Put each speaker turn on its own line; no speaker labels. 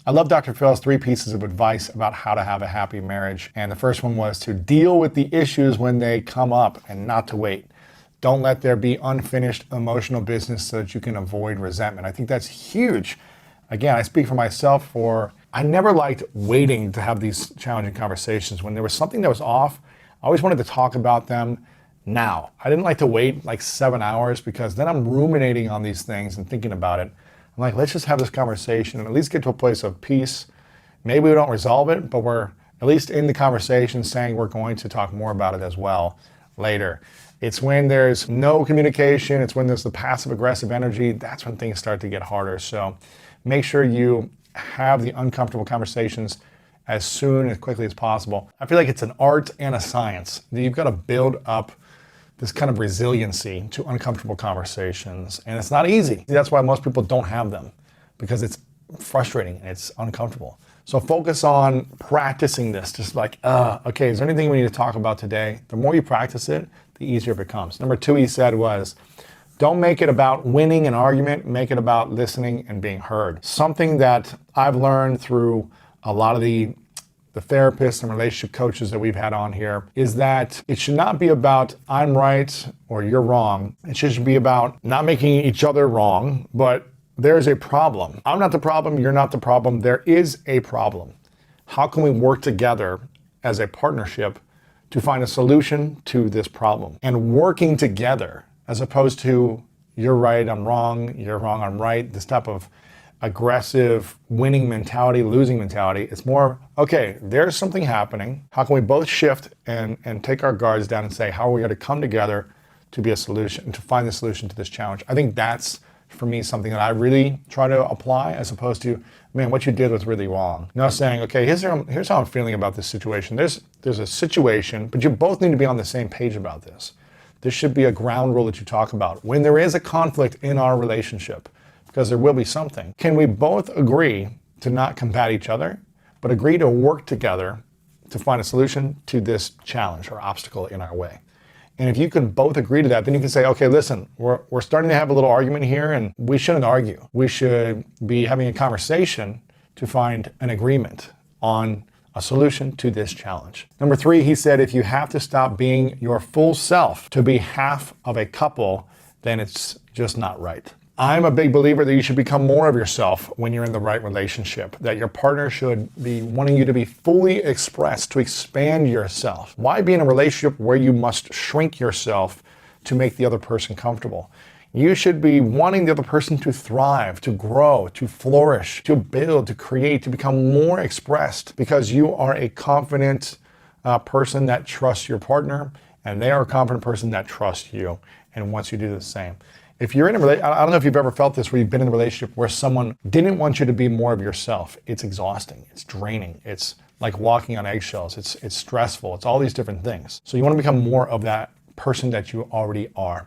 I love Dr. Phil's 3 pieces of advice about how to have a happy marriage. And the first one was to deal with the issues when they come up and not to wait. Don't let there be unfinished emotional business so that you can avoid resentment. I think that's huge. Again, I speak for myself. I never liked waiting to have these challenging conversations. When there was something that was off, I always wanted to talk about them now. I didn't like to wait like 7 hours because then I'm ruminating on these things and thinking about it. I'm like, let's just have this conversation and at least get to a place of peace. Maybe we don't resolve it, but we're at least in the conversation saying we're going to talk more about it as well later. It's when there's no communication, it's when there's the passive aggressive energy, that's when things start to get harder. So make sure you have the uncomfortable conversations as soon as quickly as possible. I feel like it's an art and a science. You've got to build up this kind of resiliency to uncomfortable conversations. And it's not easy. That's why most people don't have them, because it's frustrating and it's uncomfortable. So focus on practicing this. Just like, okay, is there anything we need to talk about today? The more you practice it, the easier it becomes. Number 2, he said, was don't make it about winning an argument, make it about listening and being heard. Something that I've learned through a lot of the therapists and relationship coaches that we've had on here is that it should not be about I'm right or you're wrong. It should be about not making each other wrong, but there's a problem. I'm not the problem, you're not the problem. There is a problem. How can we work together as a partnership to find a solution to this problem? And working together as opposed to you're right, I'm wrong, you're wrong, I'm right, this type of aggressive winning mentality, losing mentality. It's more, okay, there's something happening. How can we both shift and take our guards down and say, how are we going to come together to be a solution, to find the solution to this challenge? I think that's, for me, something that I really try to apply, as opposed to, man, what you did was really wrong. Not saying, okay, here's how I'm feeling about this situation. There's a situation, but you both need to be on the same page about this. This should be a ground rule that you talk about. When there is a conflict in our relationship, because there will be something, can we both agree to not combat each other, but agree to work together to find a solution to this challenge or obstacle in our way? And if you can both agree to that, then you can say, okay, listen, we're starting to have a little argument here and we shouldn't argue. We should be having a conversation to find an agreement on a solution to this challenge. Number 3, he said, if you have to stop being your full self to be half of a couple, then it's just not right. I'm a big believer that you should become more of yourself when you're in the right relationship, that your partner should be wanting you to be fully expressed, to expand yourself. Why be in a relationship where you must shrink yourself to make the other person comfortable? You should be wanting the other person to thrive, to grow, to flourish, to build, to create, to become more expressed, because you are a confident person that trusts your partner, and they are a confident person that trusts you and wants you to do the same. If you're in a relationship, I don't know if you've ever felt this, where you've been in a relationship where someone didn't want you to be more of yourself. It's exhausting. It's draining. It's like walking on eggshells. It's stressful. It's all these different things. So you want to become more of that person that you already are.